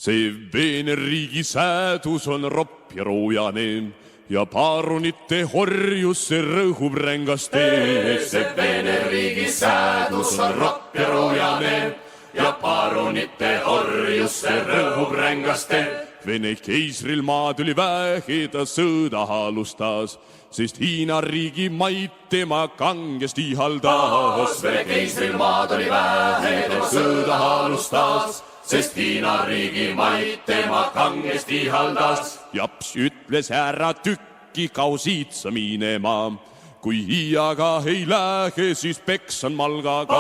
See Veene riigi säädus on ropp ja roojane ja paarunite horjus see rõhub rängaste. See Veene riigi säädus on ropp ja roojane ja paarunite horjus see rõhub rängaste. Vene keisril maad oli vähe, ta sõda alustas, sest Hiina riigi maid tema kangesti ihaldas. Vene keisril maad oli vähe, ta sõda alustas, sest Hiina riigi maid tema kangesti ihaldas. Japs ütles ära tükki, kau siit sa minema. Kui Hiiaga ei lähe, siis peksan malgaga.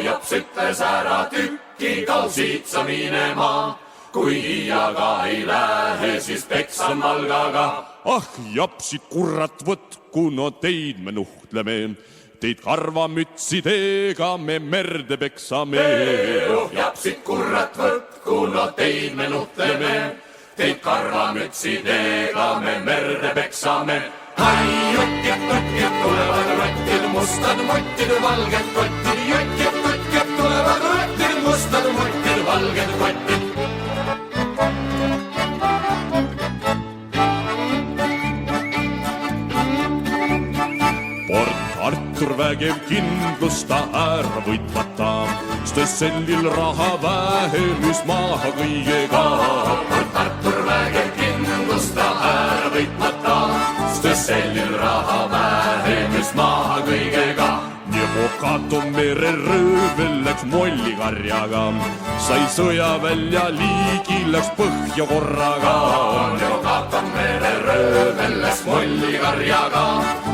Japs ütles ära tükki, kau siit sa minema. Kui Hiiaga ei lähe, siis peksan malgaga. Ah, japsi kurrat võtku, no teid me nuhtleme. Teid karvamütsidega me merde peksame. Japsid kurrat võtku, no teid me nuhtleme. Teid karvamütsidega me merde peksame. Hai, jutkib, tulevad rottid, mustad muttid, valged kottid. Jutkib, tulevad rottid, mustad muttid, valged kottid. Artur vägev kindlusta ära võitmata, Stössellil raha vähemus maha kõigega. Artur vägev kindlusta ära võitmata, Stössellil raha vähemus maha kõigega. Nepokato mereröövel läks mollikarjaga, sai sõja välja liigi, läks põhja korraga. Nepokato mereröövel läks mollikarjaga,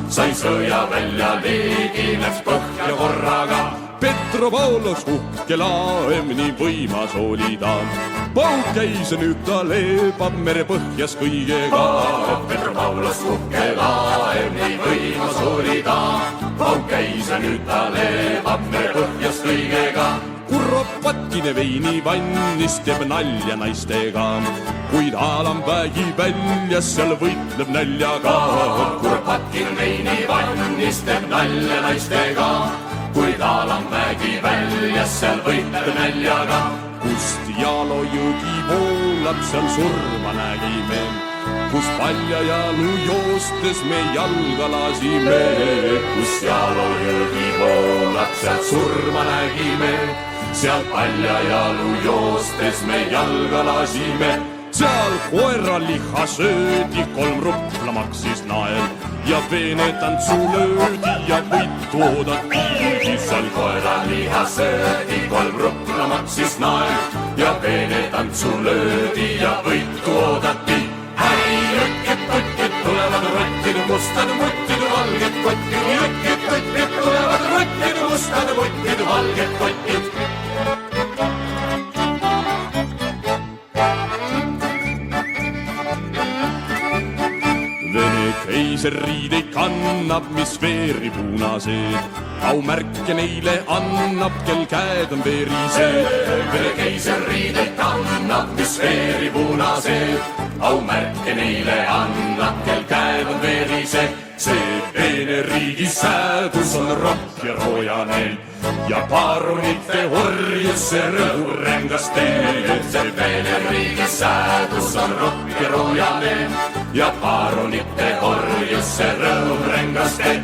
sai sõja välja liigi, läks põhja korraga. Petropavlos uhke laev, nii võimas oli ta. Pauk käis ja nüüd ta leebab mere põhjas kõigega. Petropavlos uhke laev, nii võimas oli ta. Pauk käis ja nüüd ta leebab mere põhjas kõigega. Kuropatkine veini vannis teeb nalja naistega, kuid Alamvägi väljas seal võitleb näljaga. Kuropatkine veini vannis teeb nalja naistega, kuid Alamvägi väljas seal võitleb näljaga. Kust Jaalo jõgi voolab, seal surma nägime, kus paljajalu joostes me jalga lasime. Kus Jaalo jõgi voolab, seal surma nägime, seal paljajalu joostes me jalga lasime. Seal koeraliha söödi, 3 rupla maksis nael ja Veene tantsu löödi ja võitu oodati. Seal koeraliha söödi, 3 rupla maksis nael ja Veene tantsu löödi ja võitu oodati. Hai, jutkid, tulevad rottid, mustad muttid, valged kottid. Jutkid, tulevad rottid, mustad muttid, valged kottid. Vene keiseriideid kannab, mis veeri punased, aumärke neile annab, kel käed on verised. Vene keiseriideid kannab, mis veeri punased, aumärke neile annab, kel käed on verised. See Veene riigi säädus on ropp ja roojane ja paarunite orjus see rõhub rängaste. See Veene riigi säädus on ropp ja roojane ja paarunite orjus see rõhub rängaste.